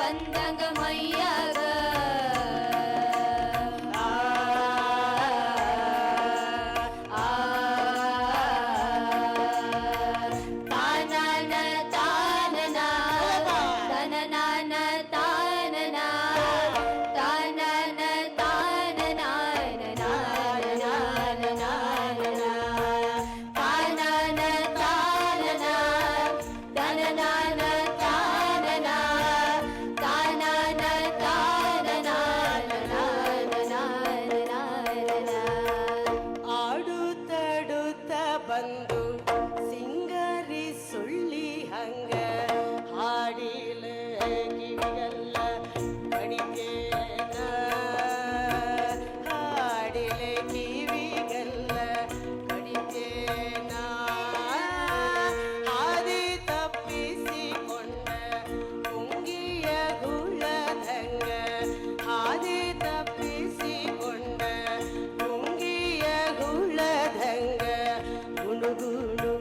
ಬಂದಂಗ ಮೈಯಾಗ ಬಂದು ಸಿಂಗರಿ ಸುಳ್ಳಿ ಹಂಗ ಹಾಡಿಲ ಕಿವಿಯಲ್ಲ ಕಣಿಗೇನ ಹಾಡಿಲ ಕಿವಿಗಲ್ಲ ಕಣಿಗೇನ ಹಾದಿ ತಪ್ಪಿಸಿಕೊಂಡ ಕುಂಗಿಯ ಗುಳದಂಗ ಹಾದಿ ತಪ್ಪಿಸಿಕೊಂಡ ಕುಂಗಿಯ ಗುಳದಂಗ ಗುಣಗುಣು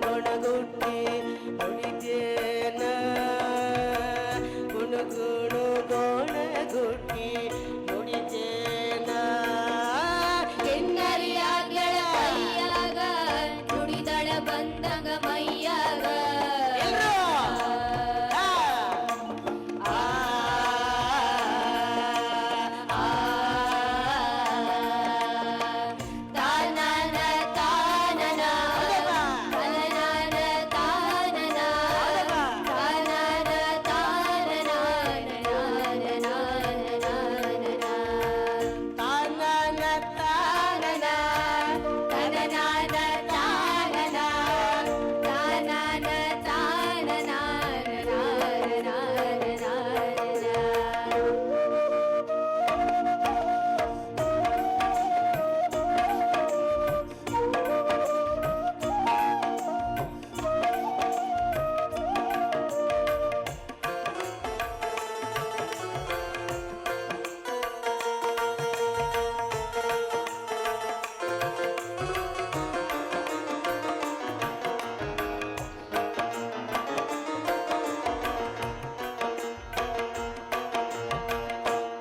ಗೊಣಗುಟ್ಟಿ ಹೊಡಿತೇನ ಗುಣಗುಣು ಗೊಣಗುಟ್ಟಿ ಹೊಡಿತೇನ ಕೆನ್ನರಿಯ ಗೆಳಕೈಯಾಗ ನುಡಿದಳ ಬಂದಂಗ ಮೈಯಾಗ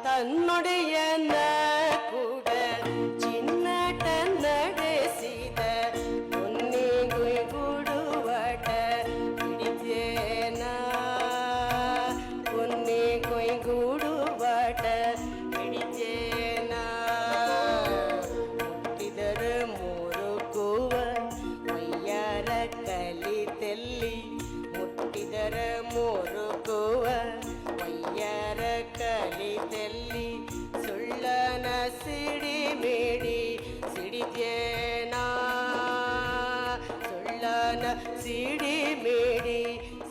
ತನ್ನೊಡೆಯನ ಕೂಡ ಚಿನ್ನಟ ನಡೆಸಿದ ಗುಡುವಟ ಹಿಡಿತೇನ ಗುಡುವಟ ಹಿಡಿತೇನ ಹುಟ್ಟಿದರ ಮೂರುಕುವ ಮೈಯಾರ ಕಲಿತೆಲ್ಲಿ ಮುಟ್ಟಿದರ ಮೂರುಕುವ ಮೈಯಾರ ಕಲಿತೆಲ್ಲಿ ಸುಳ್ಳನ ಸಿಡಿ ಮೇಡಿ ಸಿಡಿತೇನ ಸುಳ್ಳನ ಸಿಡಿ ಮೇಡಿ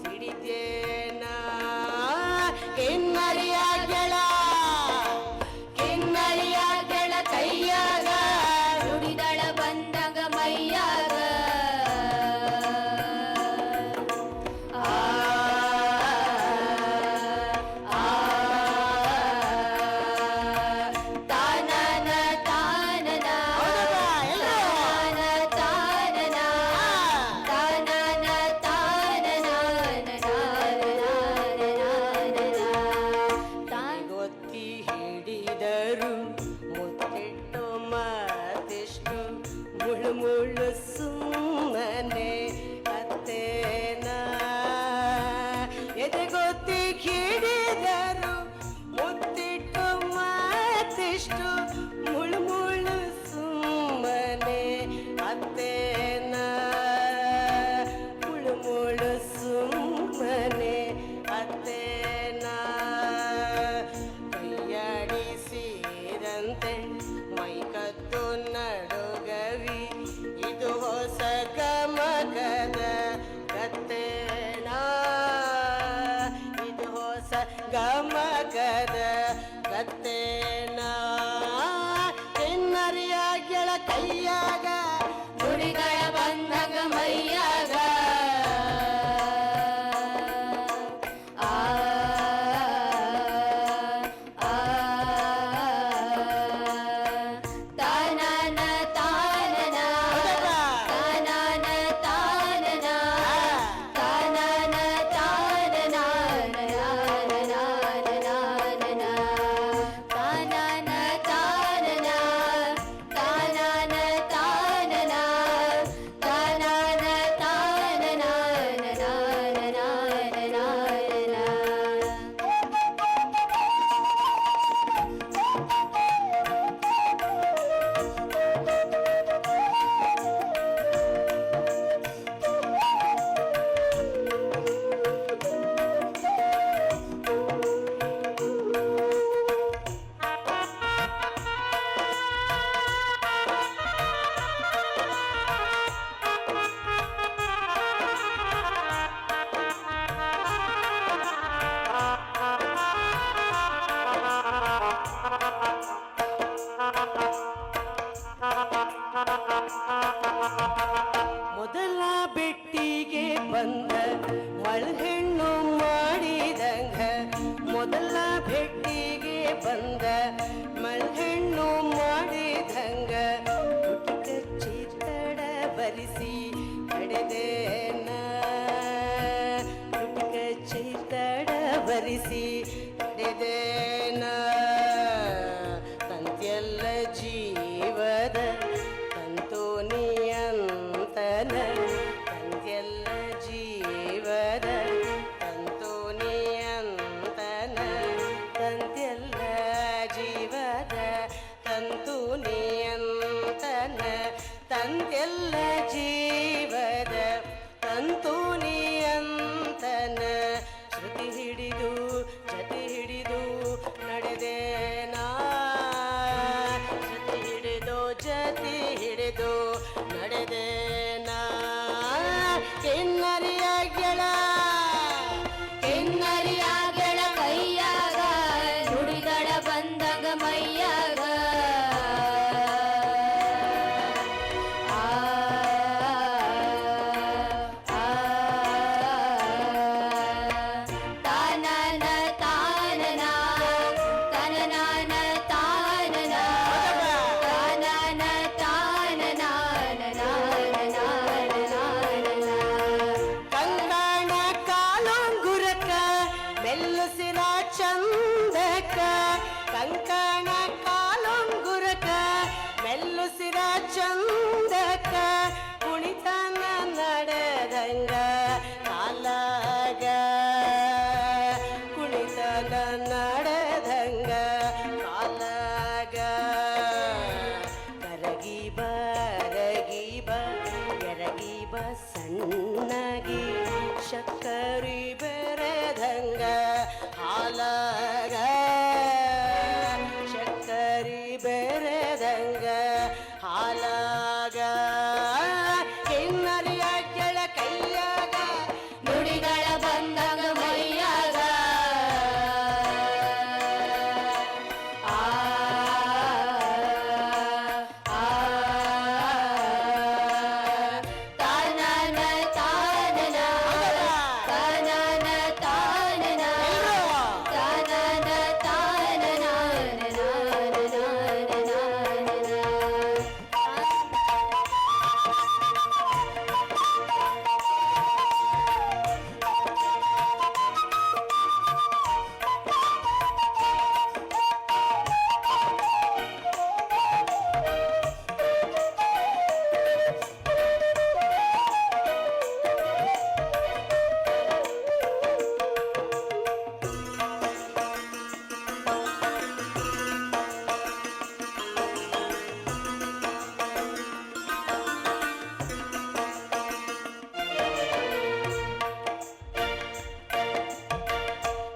ಸಿಡಿತೇನ ಕೆನ್ನರಿಯ ಗೆಳ ಕೈಯಾಗ ನುಡಿದಳ ಬಂದಂಗ ಮೈಯಾಗ ಮುತ್ತಿಟ್ಟು ಮತ್ತಿಷ್ಟು ಮುಳು ಮುಳು ಸುಮ್ಮನೆ ಅತ್ತೇನ ಎದೆಗೊತ್ತಿ ಹಿಡಿದರು ಮುತ್ತಿಟ್ಟು ಮತ್ತಿಷ್ಟು ಮುಳು ಮುಳು ಸುಮ್ಮನೆ ಅತ್ತೇನ ಮುಳು ಮುಳು ಸುಮ್ಮನೆ ಅತ್ತೇನ ಕೈಯಾಡಿಸಿದಂತೆ ಮೈಕತ್ತು ನಡುಗವಿ ಇದು ಹೊಸ ಗಮಗದ ಗತ್ತೇನ ಇದು ಹೊಸ ಗಮಗದ ಗತ್ತೇನ ಕೆನ್ನರಿಯ ಗೆಳಕೈಯಾಗ ನುಡಿಗಳ ಬಂದಂಗ ಮೈಯಾಗ ಬಂದ ಮಲ್ಹೆಣ್ಣು ಮಾಡಿದಂಗ ತುಟಿ ಕಚ್ಚಿ ತಡ ಬರಿಸಿ ಕಡೆದೇನ ತುಟಿ ಕಚ್ಚಿ ತಡ ಬರಿಸಿ ಕಡೆದೇನ ತಂತ್ಯಲ್ಲ ಜೀವದ ತಂತು ನಿಯಂತನ ತಂತ್ಯಲ್ಲ ಜೀವದ ತಂತು ನಿಯಂತನ ತಂತ್ಯಲ್ಲ ಜೀವದ ತಂತು ನಿಯಂತನ ತಂತ್ಯಲ್ಲ ಜೀವದ ತಂತು ನಿಯಂತನ ಶ್ರುತಿ ಹಿಡಿದು ಜತಿ ಹಿಡಿದು ನಡೆದೇನಾ ಶ್ರುತಿ ಹಿಡಿದು ಜತಿ ಹಿಡಿದು ನಡೆದೇನಾ ಕಿನ್ನರಿಯ ಗೆಳ ಕಿನ್ನರಿಯ ಗೆಳ ಕೈಯಾಗ ನುಡಿದಳ ಬಂದಾಗ ಮೈಯಾಗ ಆ, ಆ, ತಾನನ ತಾನನ ತನನನ ತಾನನ ತಾನನ ತಾನನ ಕಂಕಣ ಕಾಲುಂಗುರಕ ಮೆಲ್ಲುಸಿರ ಚಂದಕ ಕಂಕಣ ಕಾಲುಂಗುರಕ ಮೆಲ್ಲುಸಿರ ಚಂದಕ ಕುಣಿತನ ನಡೆದಂಗ ಕಾಲಾಗ ಕುಣಿತನ ನಡೆದಂಗ ಕಾಲಾಗ ಕರಗಿ ಬರಗಿ ಎರಗಿ ಸಣ್ಣಗಿ ಶಕ್ಕರಿ ಬೆರೆದಂಗ ಹಾಲಾಗ ಶಕ್ಕರಿ ಬೆರೆದಂಗ ಹಾಲಾಗ ಕಿನ್ನರಿಯ ಕೆಳ ಕೈಯಾಗ ನುಡಿಗಳ ಬಂದಾಗ ಮೈಯಾಗ ಆ, ಆ, ತಾನನ ತಾನನ ತಾನನ ತಾನನ ತಾನನ ತಾನನ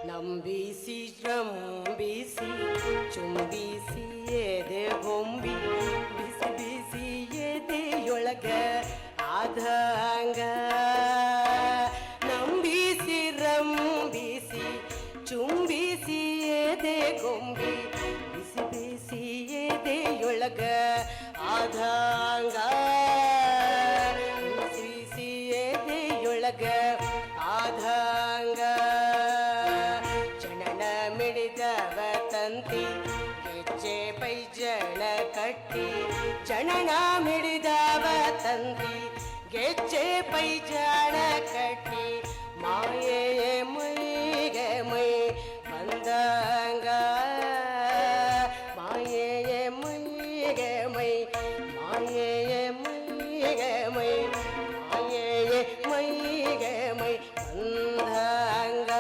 ನಂಬಿಸಿ ಶ್ರಂಬಿಸಿ ಚುಂಬಿಸಿ ಎದೆ ಗೊಂಬಿ ಬಿಸಿ ಬಿಸಿ ಎದೆಯೊಳಗ ಆದಂಗ ನಂಬಿಸಿ ರಂಬಿಸಿ ಚುಂಬಿಸಿ ಎದೆ ಗೊಂಬಿ ಬಿಸಿ ಬಿಸಿ ಎದೆಯೊಳಗ ಆದಂಗ ಬಿಸಿ ಬಿಸಿ ಎದೆಯೊಳಗ ಆದಂಗ ಜನನ ಮಿಡಿದವ ತಂತಿ ಗೆಜ್ಜೆ ಪೈಜಣ ಕಟ್ಟಿ ಜನನ ಮಿಡಿದವ ತಂತಿ ಗೆಜ್ಜೆ ಪೈಜಾಣ ಕಟ್ಟಿ ಮಾಯೆಯ ಮೈಗೆ ಮೈ ಬಂದಂಗ ಮಾಯೆಯ ಮೈಗೆ ಮೈ ಮಾಯೆಯ ಮೈಗೆ ಮೈ ಮಾಯೆಯ ಮೈಗೆ ಮೈ ಬಂದಂಗ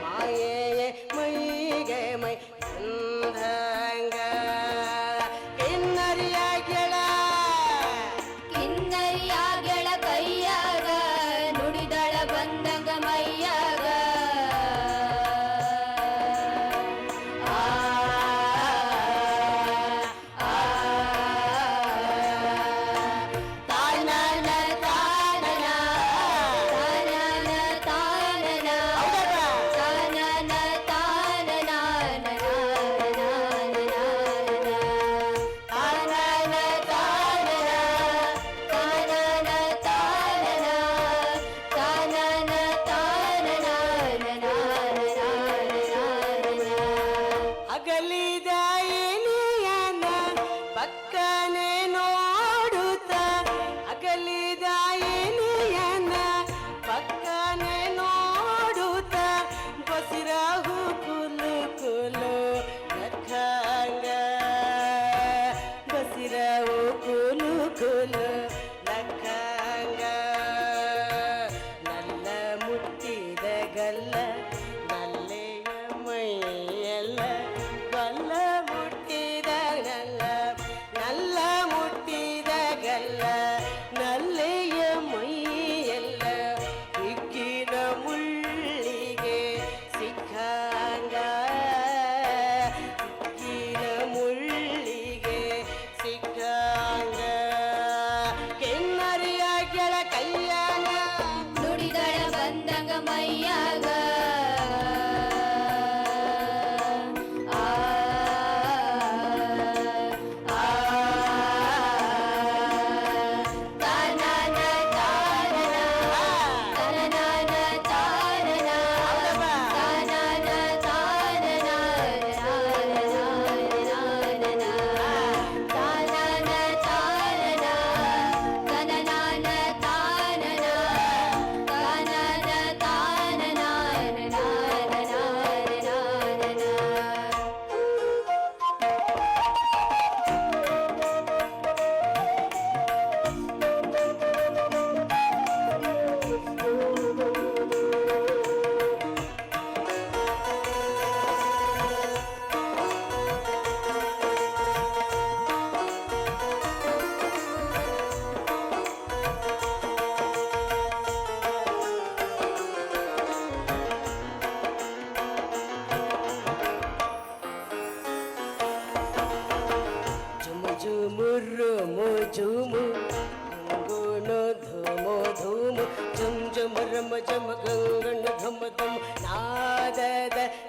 ಮಾಯೆಯ ಮೈಗೆ ಮೈ ಬಂದಂಗ ಕಿನ್ನರಿಯ ಗೆಳ ಕಿನ್ನರಿಯ ಗೆಳ ಕೈಯಾಗ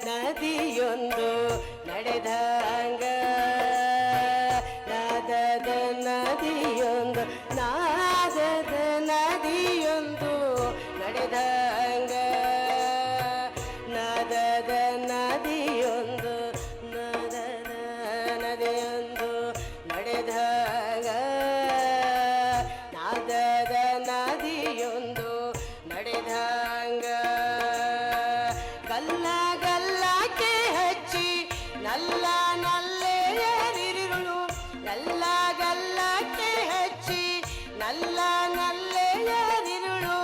ನದಿಯೊಂದು ನಡೆದಂಗ ನಾದದ ನದಿಯೊಂದು ನಾದದ ನದಿಯೊಂದು ನಡೆದಂಗ ನಾದದ ನದಿಯೊಂದು ನಾದದ ನದಿಯೊಂದು ನಡೆದಾಗ ನಾದದ ನದಿಯೊಂದು ನಡೆದಂಗ ಗಲ್ಲ ಗಲ್ಲಕ್ಕೆ ಹಚ್ಚಿ ನಲ್ಲ ನಲ್ಲೆಯರಿರುಳು ಗಲ್ಲ ಗಲ್ಲಕ್ಕೆ ಹಚ್ಚಿ ನಲ್ಲ ನಲ್ಲೆಯರಿರುಳು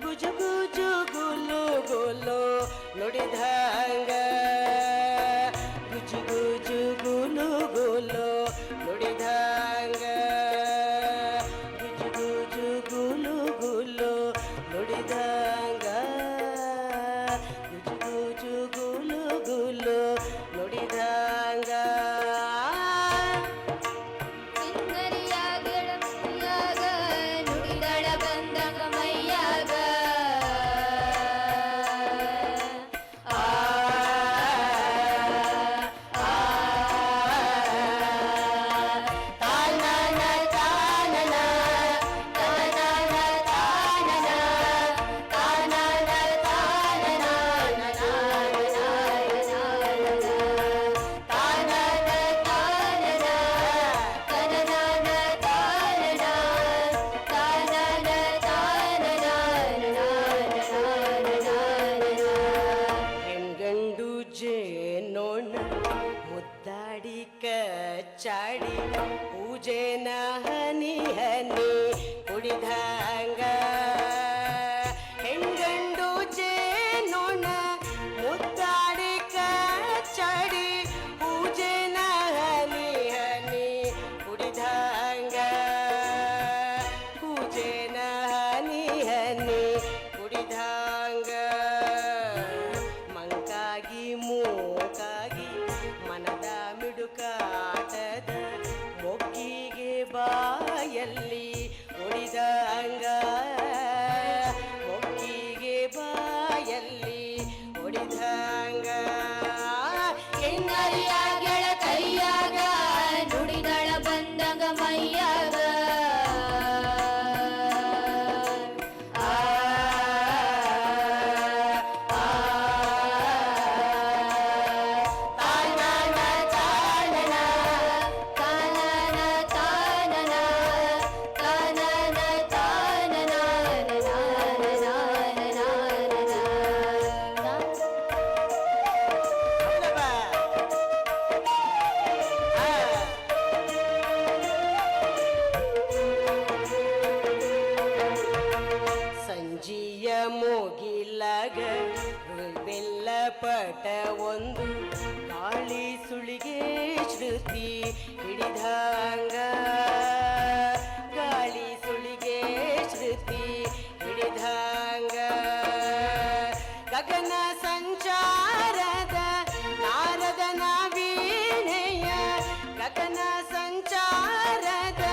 ಗುಜು ಗುಜು ಗುಲು ಗುಲು ನುಡಿದಂಗ ಗುಜು ಗುಜು ಗುಲು ಗುಲು ನುಡಿದಂಗ ಗುಜು ಗುಜು ಗುಲು ಗುಲು ನುಡಿದಂಗ ಗುಜು ಗುಜು ಗುಲು ಗುಲು ನುಡಿದಂಗ ಕಿನ್ನರಿಯ ಗೆಳತಿಯಾಗ ನುಡಿದಳ ಬಂದಂಗ ಮೈಯಾಗ ಹೆಣ್ಗಂಡು ಜೇನೋಣ ಮುದ್ದಾಡಿ ಕಚ್ಚಾಡಿ ಪೂಜೆನ ಹನಿ ಹನಿ ಕುಡಿದಂಗ ಹೆಣ್ಗಂಡು ಜೇನೋಣ ಮುದ್ದಾಡಿ ಕಚ್ಚಾಡಿ ಪೂಜೆನ ಹನಿ ಹನಿ ಕುಡಿದಂಗ ಪೂಜೆನ ಹನಿ ಹನಿ ಕುಡಿದಂಗ ಮಂಕಾಗಿ ಮೂಕಾಗಿ ಮನದ ಮಿಡುಕಾಟದ ಮೊಗ್ಗಿಗೆ ಬಾಯಲ್ಲಿ ಹೊಡಿದಂಗ ಮೊಗ್ಗಿಗೆ ಬಾಯಲ್ಲಿ ಹೊಡಿದಂಗ ಕಿನ್ನರಿಯ ಗೆಳತಿಯಾಗ ನುಡಿದಳ ಬಂದಂಗ ಮೈಯಾಗ ಸಂಜಿಯ ಮುಗಿಲಾಗ ಬೆಲ್ಲ ಪಟ ಒಂದು ಗಾಳಿ ಸುಳಿಗೆ ಶ್ರುತಿ ಹಿಡಿದಂಗ ಗಾಳಿ ಸುಳಿಗೆ ಶ್ರುತಿ ಹಿಡಿದಂಗ ಗಗನ ಸಂಚಾರದ ನಾರದನ ವೀಣೆಯ ಗಗನ ಸಂಚಾರದ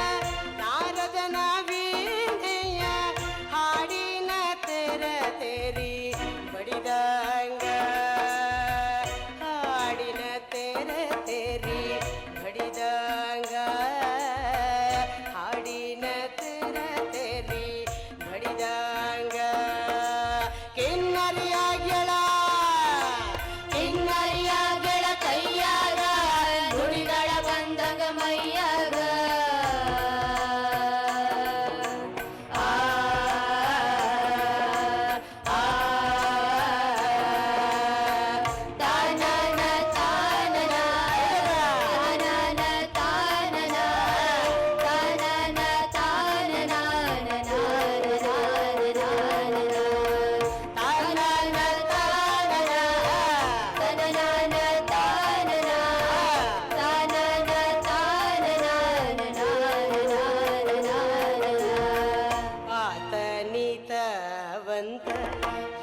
ನಾರದನ ವೀಣೆಯ ಹಾಡಿನ ತೆರ ತೆರಿ ಬಡಿದಂಗ ಹಾಡಿನ ತೆರ ತೆರಿ ಬಡಿದಂಗ ಹಾಡಿನ ತೆರ ತೆರಿ ಬಡಿದಂಗ ಕಿನ್ನರಿಯ ಗೆಳ ಕಿನ್ನರಿಯ ಗೆಳತಿಯಾಗ ನುಡಿದಳ ಬಂದಂಗ ಮೈಯಾಗ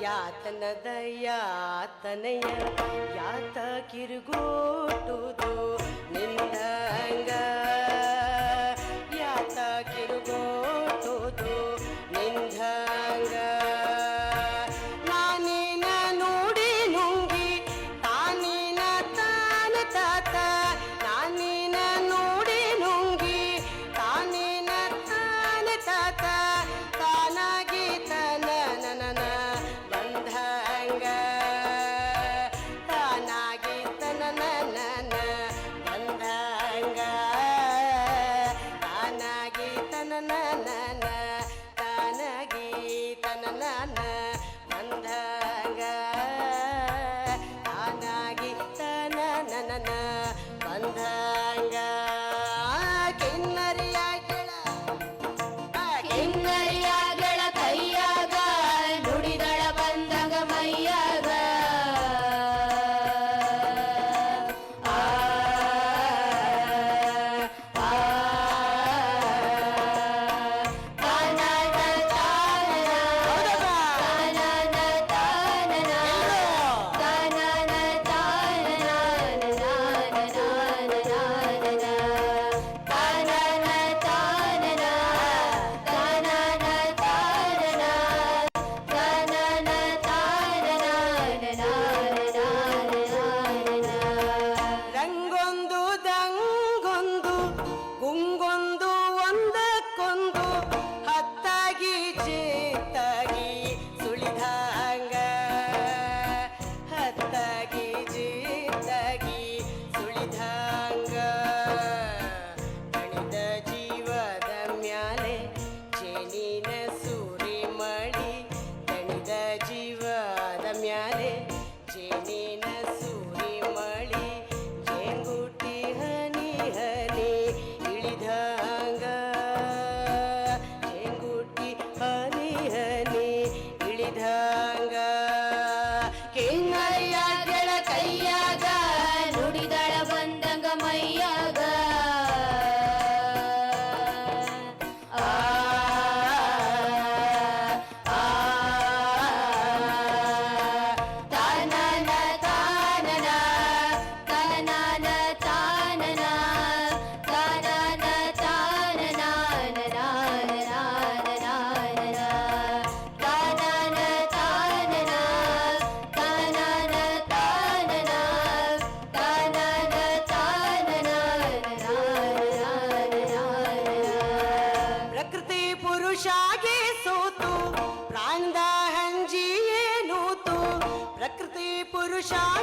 ಯಾತನದ ಯಾತನೆಯ ಯಾತ ಕಿರುಗೋಟುದು ನಿಂದಂಗ ಯಾತ ಕಿರುಗೋಟುದು ನಿಂದಂಗ ನಾನಿನ ನುಡಿ ನುಂಗಿ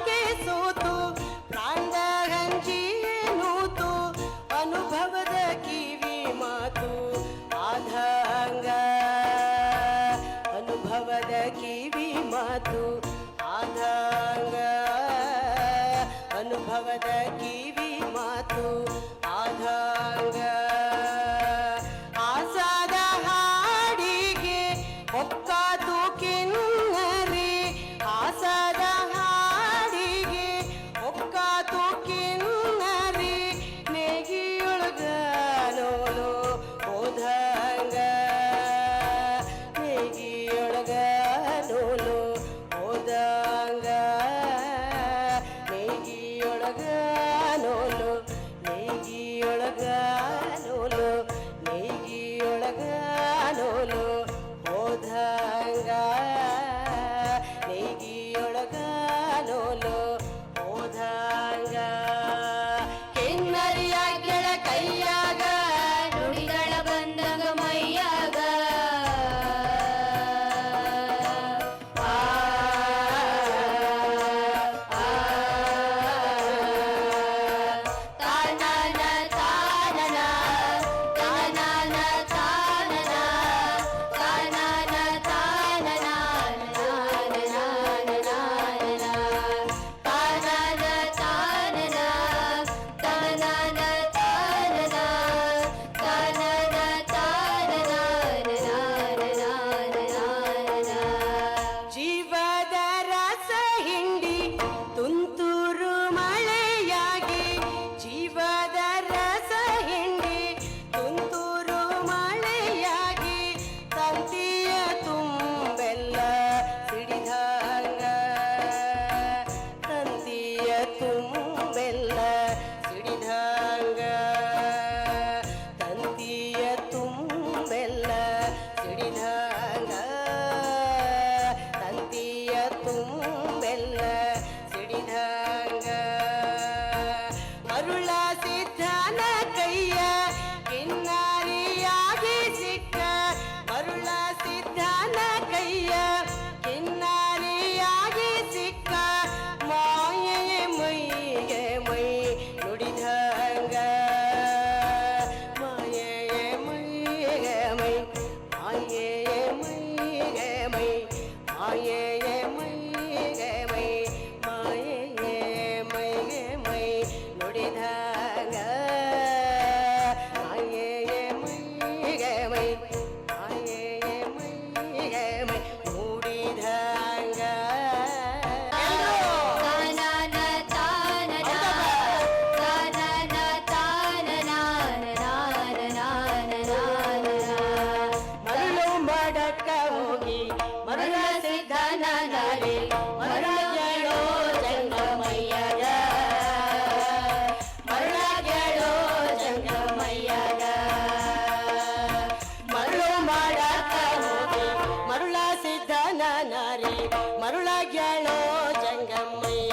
ಹಾಗೆ ಸೋತು ಪ್ರಾಣ ಹಂಚಿಯೇ ನೂತು ಅನುಭವದ ಕಿವಿ ಮಾತು ಆದಂಗ ಅನುಭವದ ಕಿವಿ ಮಾತು ಆದಂಗ ಅನುಭವದ ಕಿವಿ ಮಾತು ಆದಂಗ ಆಸಾದ ಹಾಡಿಗೆ ಒಕ್ಕಾತು ಕಿನ್ನರಿ ಆಸಾದ ಹಾಡಿಗೆ ಒಕ್ಕಾತು ಕಿನ್ನರಿ ನೇಗಿಯೊಳಗ ನೋಲು ಹೋದಂಗ ನೇಗಿಯೊಳಗ ನೋಲು ಹೋದಂಗ ನೇಗಿಯೊಳಗ ನೋಲು ನೇಗಿಯೊಳಗ ನೋಲು ನೇಗಿಯೊಳಗ ನೋಲು ಹೋದಂಗ ನೇಗಿಯೊಳಗ ನೋಲು ಹೋದಂಗ ಕಿನ್ನರಿಯ ಗೆಳ ಕೈಯಾಗ ನುಡಿಗಳ ಬಂದಂಗ ಮೈಯಾಗ ತಾನನ ತಾನನ ತಾನನ ತಾನನ ತಾನನ ತಾನನ ತಾನನ ತಾನನ ತಾನನ ತಾನನ ಜೀವದ ರಸ ಹಿಂಡಿ ತುಂತುರು ಮಳೆಯಾಗಿ ಜೀವದ ರಸ ಹಿಂಡಿ ತುಂತುರು ಮಳೆಯಾಗಿ ತಂತಿಯ ತುಂಬೆಲ್ಲ ಸಿಡಿದಂಗ ತಂತಿಯ ತುಂಬೆಲ್ಲ ಸಿಡಿದಂಗ ತಂತಿಯ ತುಂಬೆಲ್ಲ ಸಿಡಿದಂಗ ತಂತಿಯ ತುಂಬೆಲ್ಲ ಸಿಡಿದಂಗ ಮರುಳ ಸಿದ್ಧನ ಕೈಯ ಕಿನ್ನಾರಿಯಾಗಿ ಸಿಕ್ಕ ಮರುಳ ಸಿದ್ಧನ ಕೈಯ ಕಿನ್ನಾರಿಯಾಗಿ ಸಿಕ್ಕ ಮಾಯೆಯ ಮೈಗೆ ಮೈ ನುಡಿದಂಗ ಮಾಯೆಯ ಮೈಗೆ ಮೈ ಮಾಯೆಯ ಮೈಗೆ ಮೈ ಮಾಯೆಯ ಮೈಗೆ ಮೈ ಮಾಯೆಯ ಮೈಗೆ ಮೈ ನುಡಿದಾಗ ಮಾಯೆಯ ಮೈಗೆ ಮೈ ಮಾಯೆಯ ಮೈಗೆ ಮೈ ಮೂಡಿದಂಗ ಮರಳು ಮಾಡಕ್ಕ ಹೋಗಿ ಮರಳ ಸಿದ್ಧನ ದಾರಿ ಮರಳ ಗೆಳೋ ಜಂಗಮಯ್ಯಗ ಮರಳ ಗೆಳೋ ಜಂಗಮಯ್ಯಗ ಮರಳು ಮಾಡಕ್ಕ ಹೋಗಿ ಮರುಳ ಸಿದ್ಧನ ನಾರಿ ಮರುಳ ಗೆಳೋ ಜಂಗಮಯ್ಯ